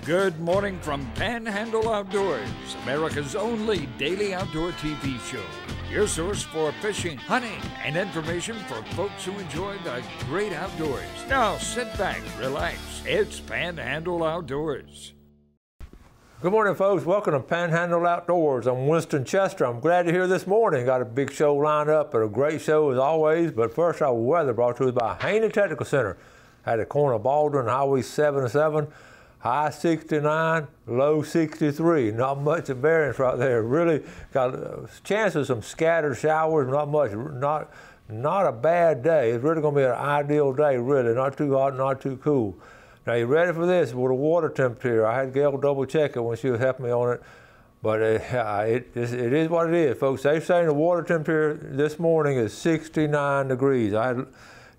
Good morning from Panhandle Outdoors, America's only daily outdoor TV show. Your source for fishing, hunting, and information for folks who enjoy the great outdoors. Now sit back, relax. It's Panhandle Outdoors. Good morning, folks. Welcome to Panhandle Outdoors. I'm Winston Chester. I'm glad you're here this morning. Got a big show lined up, and a great show as always. But first, our weather brought to us by Haney Technical Center at the corner of Baldwin and Highway 77. High 69, low 63. Not much of variance right there. Really got a chance of some scattered showers. Not much. Not a bad day. It's really going to be an ideal day. Really, not too hot, not too cool. Now, you ready for this? With the water temperature, I had Gail double check it when she was helping me on it. But it is what it is, folks. They're saying the water temperature this morning is 69 degrees. I had,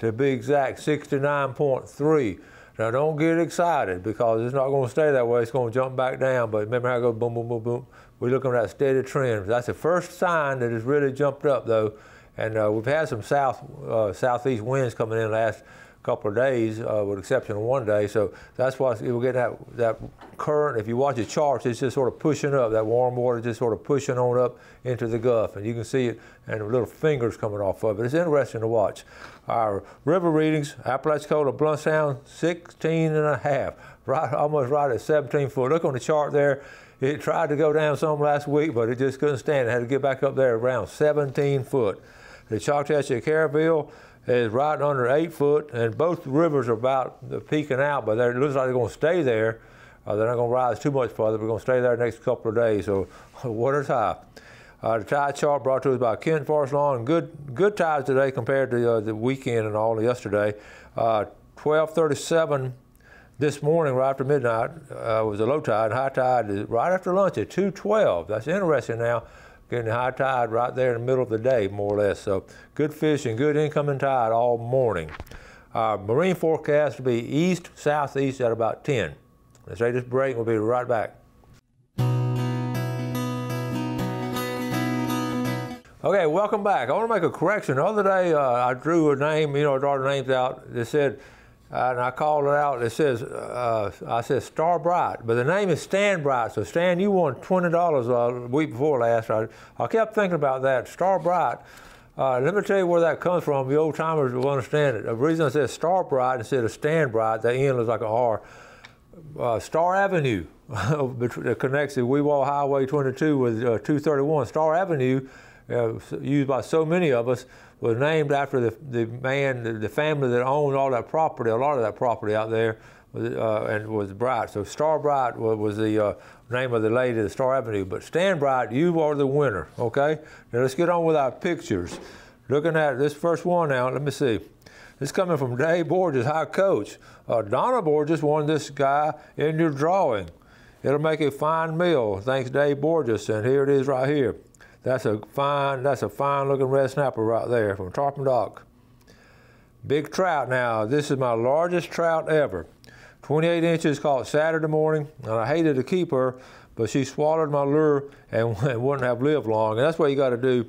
to be exact, 69.3. Now, don't get excited because it's not going to stay that way. It's going to jump back down. But remember how it goes boom, boom, boom, boom. We're looking at that steady trend. That's the first sign that it's really jumped up, though. And we've had some southeast winds coming in the last couple of days, with the exception of one day. So that's why we're getting that current. If you watch the charts, it's just sort of pushing up. That warm water just sort of pushing on up into the Gulf. And you can see it and the little fingers coming off of it. It's interesting to watch. Our river readings, Apalachicola, Bluntstown, 16.5, almost right at 17 foot. Look on the chart there. It tried to go down some last week, but it just couldn't stand it. Had to get back up there around 17 foot. The Choctaw at Caryville is right under 8 foot, and both rivers are about peaking out, but it looks like they're going to stay there. They're not going to rise too much further. We're going to stay there the next couple of days, so water's high. The tide chart brought to us by Kent Forest Lawn. Good tides today compared to the weekend and all yesterday. 12:37 this morning, right after midnight, was a low tide. High tide is right after lunch at 2:12. That's interesting now. Getting the high tide right there in the middle of the day, more or less. So good fishing, good incoming tide all morning. Marine forecast to be east, southeast at about 10. Let's take this break. We'll be right back. Okay, welcome back. I want to make a correction. The other day, I drew a name, I draw the names out. It said, and I called it out. It says, I said Star Bright, but the name is Stan Bright. So Stan, you won $20 the week before last. I kept thinking about that. Star Bright. Let me tell you where that comes from. The old timers will understand it. The reason I said Star Bright instead of Stan Bright, the end looks like an R. Star Avenue that connects the Weewall Highway 22 with 231. Star Avenue, used by so many of us, was named after the family that owned all that property, a lot of that property out there, and was Bright. So Star Bright was the name of the lady of Star Avenue. But Stan Bright, you are the winner, okay? Now let's get on with our pictures. Looking at this first one now, let me see. This is coming from Dave Borges, high coach. Donna Borges won this guy in your drawing. It'll make a fine meal. Thanks, Dave Borges, and here it is right here. That's a fine looking red snapper right there from Tarpon Dock. Big trout now. This is my largest trout ever. 28 inches, caught Saturday morning, and I hated to keep her, but she swallowed my lure and wouldn't have lived long. And that's what you got to do,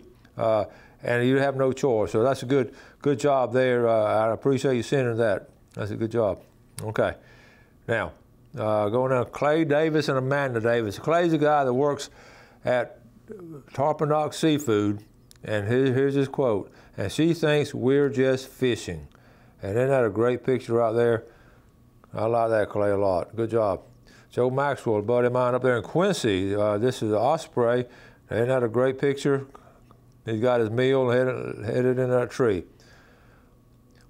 and you have no choice. So that's a good job there. I appreciate you sending that. That's a good job. Okay. Now, going down, Clay Davis and Amanda Davis. Clay's a guy that works at Tarpon Dock Seafood, and here's his quote, and she thinks we're just fishing. And isn't that a great picture right there? I like that, Clay, a lot. Good job. Joe Maxwell, a buddy of mine up there in Quincy. This is the Osprey. Isn't that a great picture? He's got his meal headed in that tree.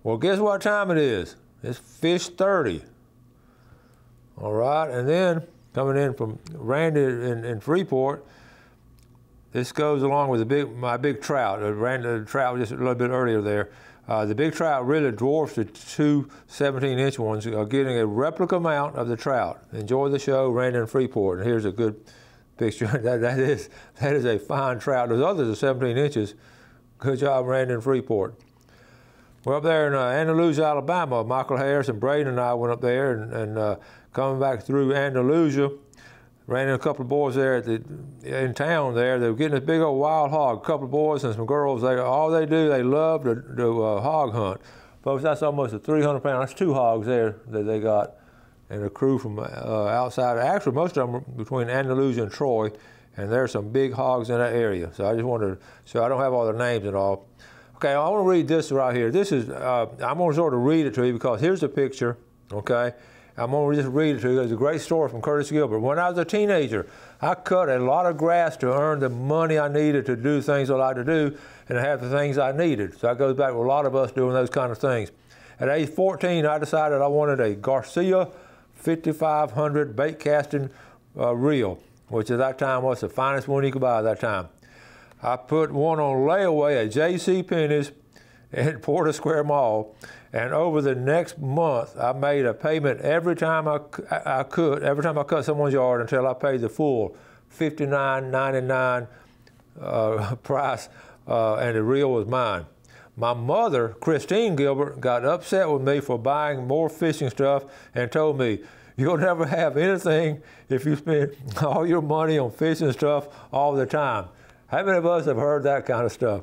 Well, guess what time it is? It's fish 30. All right, and then coming in from Randy in Freeport, this goes along with my big trout. The trout just a little bit earlier there. The big trout really dwarfs the two 17-inch ones, getting a replica amount of the trout. Enjoy the show, Randy in Freeport. And here's a good picture. that is a fine trout. Those others are 17 inches. Good job, Randy in Freeport. We're up there in Andalusia, Alabama. Michael Harris and Braden and I went up there and coming back through Andalusia. Ran into a couple of boys there in town there. They were getting this big old wild hog. A couple of boys and some girls, they love to hog hunt. Folks, that's almost a 300 pound, that's 2 hogs there that they got. and a crew from outside. Actually, most of them are between Andalusia and Troy, and there's some big hogs in that area. So I just wanted to, so I don't have all their names and all. Okay, I want to read this right here. This is, I'm going to sort of read it to you because here's the picture, okay? I'm going to just read it to you. It's a great story from Curtis Gilbert. When I was a teenager, I cut a lot of grass to earn the money I needed to do things I like to do and to have the things I needed. So that goes back to a lot of us doing those kind of things. At age 14, I decided I wanted a Garcia 5500 bait casting reel, which at that time was the finest one you could buy at that time. I put one on layaway at J.C. Penney's at Porter Square Mall, and over the next month, I made a payment every time I could, every time I cut someone's yard until I paid the full $59.99 price, and the reel was mine. My mother, Christine Gilbert, got upset with me for buying more fishing stuff and told me, "You'll never have anything if you spend all your money on fishing stuff all the time." How many of us have heard that kind of stuff?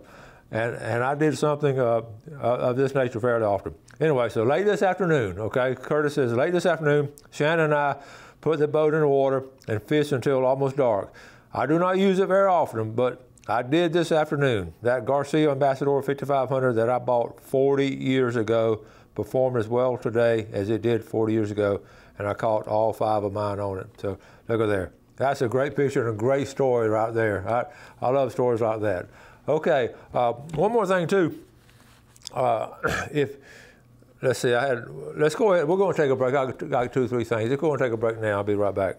And I did something of this nature fairly often. Anyway, so late this afternoon, okay, Curtis says, late this afternoon, Shannon and I put the boat in the water and fished until almost dark. I do not use it very often, but I did this afternoon. That Garcia Ambassador 5500 that I bought 40 years ago performed as well today as it did 40 years ago, and I caught all 5 of mine on it. So look at there. That's a great picture and a great story right there. I love stories like that. Okay, one more thing too. Let's see, let's go ahead. We're going to take a break. I got 2 or 3 things. Let's go and take a break now. I'll be right back.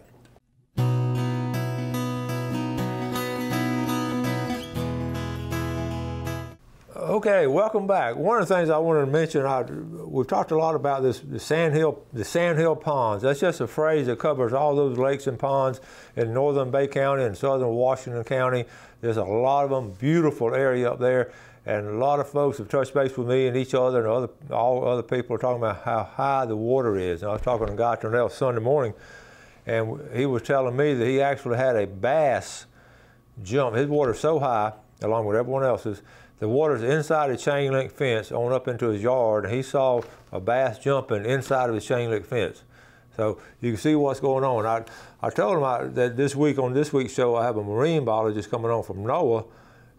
Okay, welcome back. One of the things I wanted to mention, we've talked a lot about the sandhill ponds. That's just a phrase that covers all those lakes and ponds in northern Bay County and southern Washington County. There's a lot of them, beautiful area up there, and a lot of folks have touched base with me and each other, and all other people are talking about how high the water is. And I was talking to Guy Turnell Sunday morning, and he was telling me that he actually had a bass jump. His water's so high, along with everyone else's, the water's inside a chain link fence on up into his yard, and he saw a bass jumping inside of his chain link fence. So you can see what's going on. I told him that this week on this week's show I have a marine biologist coming on from NOAA,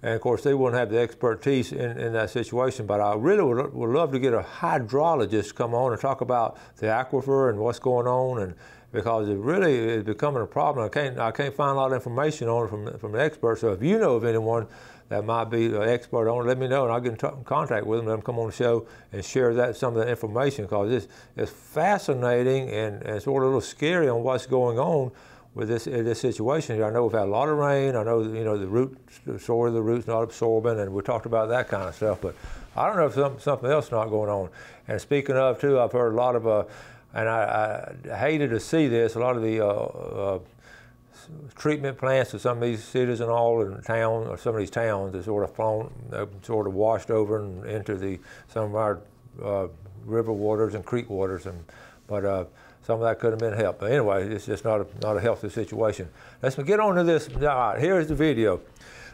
and of course they wouldn't have the expertise in that situation, but I really would love to get a hydrologist come on and talk about the aquifer and what's going on, and because it really is becoming a problem. I can't find a lot of information on it from the experts. So if you know of anyone that might be an expert on it, let me know, and I'll get in contact with them, let them come on the show and share some of that information, because it's fascinating and sort of a little scary on what's going on with this situation here. I know we've had a lot of rain. I know the the root's not absorbing, and we talked about that kind of stuff. But I don't know if something else is not going on. And speaking of too, I've heard a lot of, and I hated to see this, a lot of the treatment plants of some of these cities and all in town, or some of these towns, are sort of sort of washed over and into some of our river waters and creek waters, but some of that could have been helped. But anyway, it's just not a healthy situation. Let's get on to this. All right, here's the video.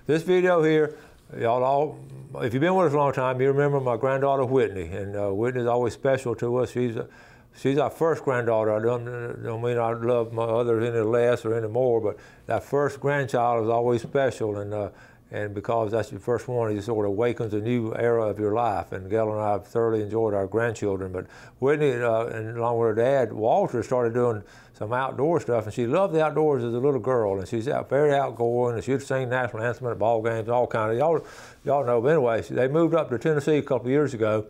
This video here, y'all all, if you've been with us a long time, you remember my granddaughter Whitney, and Whitney's always special to us. She's our first granddaughter. I don't mean I love my others any less or any more, but that first grandchild is always special, and because that's your first one, it sort of awakens a new era of your life. And Gail and I have thoroughly enjoyed our grandchildren. But Whitney, and along with her dad, Walter, started doing some outdoor stuff, and she loved the outdoors as a little girl, and she's very outgoing, and she'd sing national anthem at ball games, all kind of, y'all know. But anyway, they moved up to Tennessee a couple of years ago,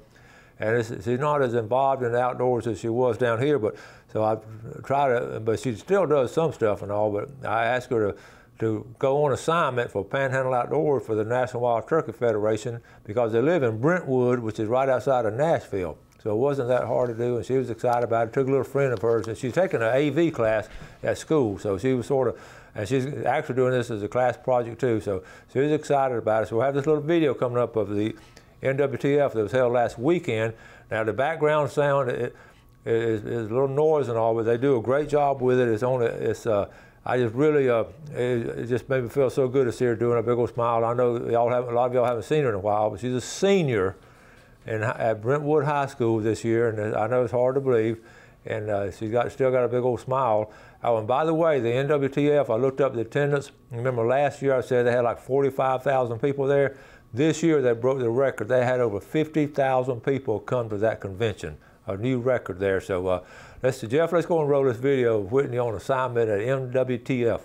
and she's not as involved in the outdoors as she was down here, but so I try to, but she still does some stuff and all, but I asked her to go on assignment for Panhandle Outdoors for the National Wild Turkey Federation, because they live in Brentwood, which is right outside of Nashville. So it wasn't that hard to do, and she was excited about it. Took a little friend of hers, and she's taking an AV class at school, so she was sort of, and she's actually doing this as a class project too, so she was excited about it. So we'll have this little video coming up of the NWTF that was held last weekend. Now the background sound is a little noise and all, but they do a great job with it. I just really, it just made me feel so good to see her doing a big old smile. I know a lot of y'all haven't seen her in a while, but she's a senior at Brentwood High School this year, and I know it's hard to believe. and she's still got a big old smile. Oh, and by the way, the NWTF, I looked up the attendance. Remember last year I said they had like 45,000 people there. This year they broke the record. They had over 50,000 people come to that convention, a new record there. So Jeff, let's go and roll this video of Whitney on assignment at NWTF.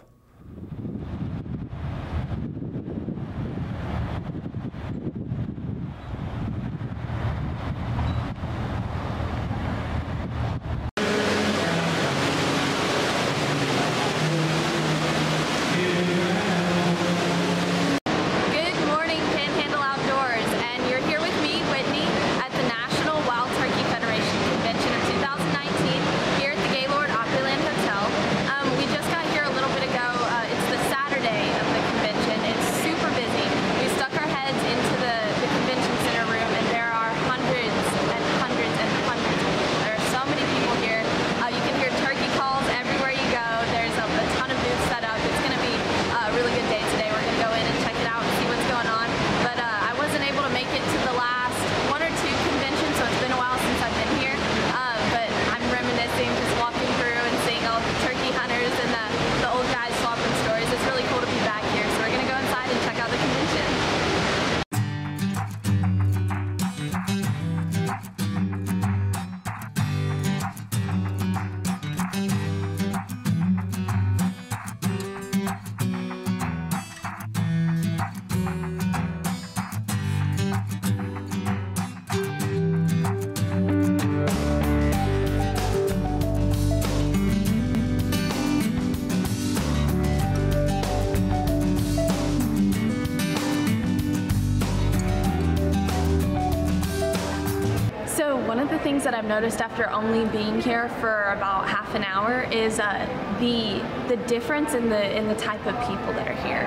One of the things that I've noticed after only being here for about half an hour is the difference in the type of people that are here.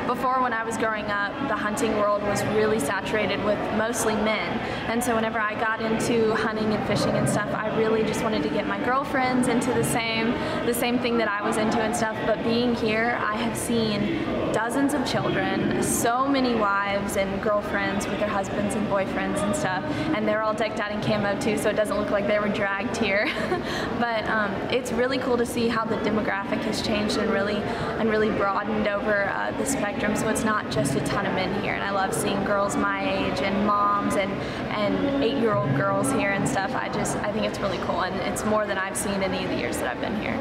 Before, when I was growing up, the hunting world was really saturated with mostly men, and so whenever I got into hunting and fishing and stuff, I really just wanted to get my girlfriends into the same thing that I was into and stuff. But being here, I have seen dozens of children, so many wives and girlfriends with their husbands and boyfriends and stuff, and they're all decked out in camo too, so it doesn't look like they were dragged here. But it's really cool to see how the demographic has changed and really broadened over the spectrum. So it's not just a ton of men here, and I love seeing girls my age and moms and 8-year-old girls here and stuff. I think it's really cool, and it's more than I've seen any of the years that I've been here.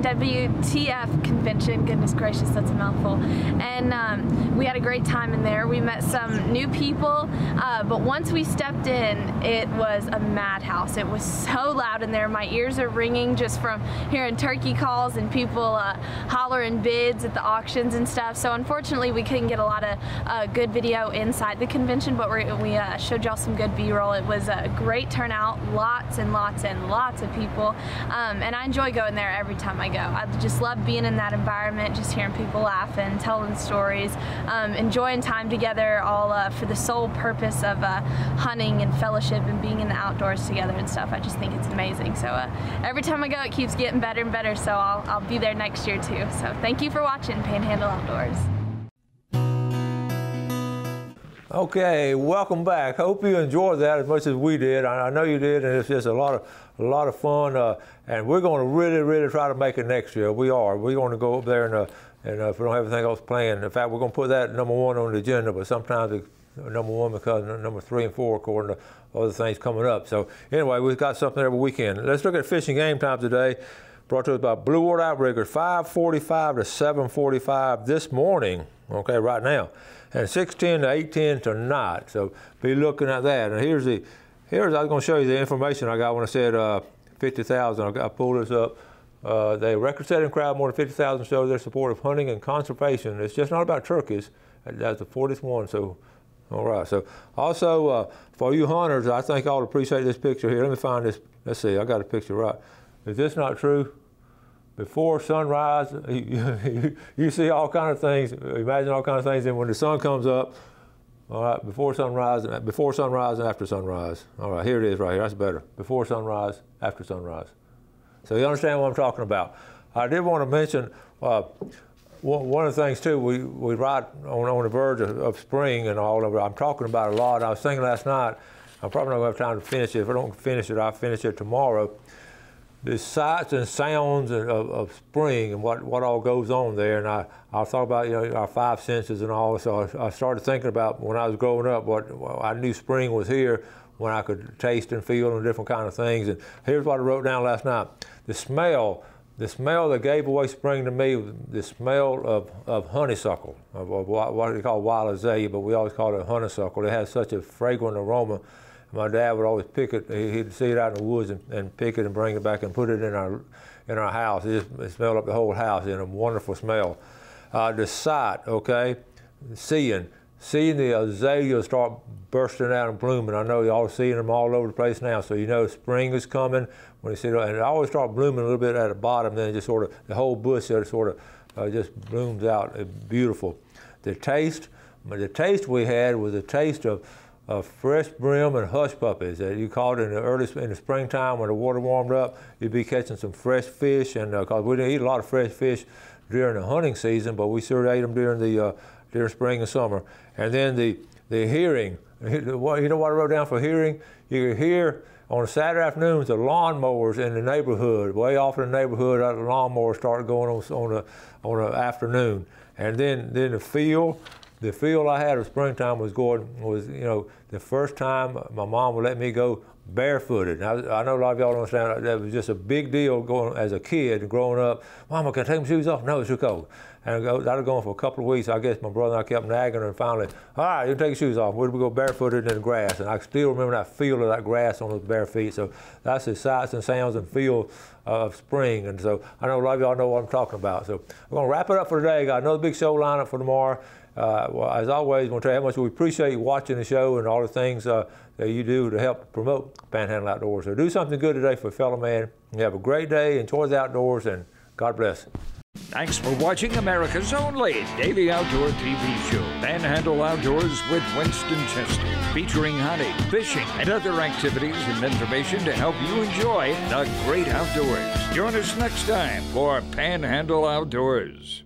NWTF convention. Goodness gracious, that's a mouthful. And we had a great time in there. We met some new people, but once we stepped in, it was a madhouse. It was so loud in there. My ears are ringing just from hearing turkey calls and people hollering bids at the auctions and stuff. So unfortunately, we couldn't get a lot of good video inside the convention, but we showed y'all some good B-roll. It was a great turnout, lots and lots and lots of people, and I enjoy going there every time I go. I just love being in that environment, just hearing people laughing, telling stories, enjoying time together, all for the sole purpose of hunting and fellowship and being in the outdoors together and stuff. I just think it's amazing. So every time I go, it keeps getting better and better, so I'll be there next year too. So thank you for watching Panhandle Outdoors. Okay, welcome back. Hope you enjoyed that as much as we did. I know you did, and it's just a lot of fun. And we're going to really try to make it next year. We are. We're going to go up there and if we don't have anything else planned, in fact, we're going to put that number 1 on the agenda. But sometimes it's number 1 because number 3 and 4 according to other things coming up. So anyway, we've got something every weekend. Let's look at fishing game time today. Brought to us by Blue Water Outriggers, 5:45 to 7:45 this morning. Okay, right now. And 6:10 to 8:10 tonight. So be looking at that. And here's I was going to show you the information I got when I said 50,000. I pulled this up. The record-setting crowd, more than 50,000, show their support of hunting and conservation. It's just not about turkeys. That's the 40th one. So, all right. So also for you hunters, I think I'll appreciate this picture here. Let me find this. Let's see. I got a picture right. Is this not true? Before sunrise, you see all kind of things. Imagine all kinds of things. And when the sun comes up, all right, before sunrise and after sunrise. All right, here it is right here. That's better. Before sunrise, after sunrise. So you understand what I'm talking about. I did want to mention one of the things too. We right on the verge of spring and all of it. I'm talking about a lot. I was thinking last night. I'm probably not going to have time to finish it. If I don't finish it, I'll finish it tomorrow. The sights and sounds of spring and what all goes on there, and I thought about our 5 senses and all. So I started thinking about when I was growing up I knew spring was here when I could taste and feel and different kind of things. And here's what I wrote down last night: the smell that gave away spring to me, the smell of honeysuckle, of what they call wild azalea, but we always call it honeysuckle. It has such a fragrant aroma. My dad would always pick it. He'd see it out in the woods and pick it and bring it back and put it in our house. It smelled up the whole house in a wonderful smell. The sight, okay, seeing the azaleas start bursting out and blooming. I know y'all are seeing them all over the place now, so you know spring is coming when you see it. And it always start blooming a little bit at the bottom, then it just sort of the whole bush sort of just blooms out. Beautiful. The taste we had was a taste of fresh brim and hush puppies. You caught it in the springtime when the water warmed up. You'd be catching some fresh fish, and because we didn't eat a lot of fresh fish during the hunting season, but we sure ate them during spring and summer. And then the hearing. You know what I wrote down for hearing? You could hear on Saturday afternoons the lawnmowers in the neighborhood, way off in the neighborhood. The lawnmowers started going on the afternoon, and then the feel. The feel I had of springtime was the first time my mom would let me go barefooted. Now, I know a lot of y'all don't understand that was just a big deal going as a kid and growing up. Mama, can I take my shoes off? No, it's too cold. And that was going for a couple of weeks. I guess my brother and I kept nagging her, and finally, all right, you can take your shoes off. We'd go barefooted in the grass. And I still remember that feel of that grass on those bare feet. So that's the sights and sounds and feel of spring. And so I know a lot of y'all know what I'm talking about. So we're going to wrap it up for today. Got another big show lineup for tomorrow. Well, as always, I want to tell you how much we appreciate you watching the show and all the things that you do to help promote Panhandle Outdoors. So do something good today for a fellow man. You have a great day, enjoy the outdoors, and God bless. Thanks for watching America's only daily outdoor TV show, Panhandle Outdoors with Winston Chester, featuring hunting, fishing, and other activities and information to help you enjoy the great outdoors. Join us next time for Panhandle Outdoors.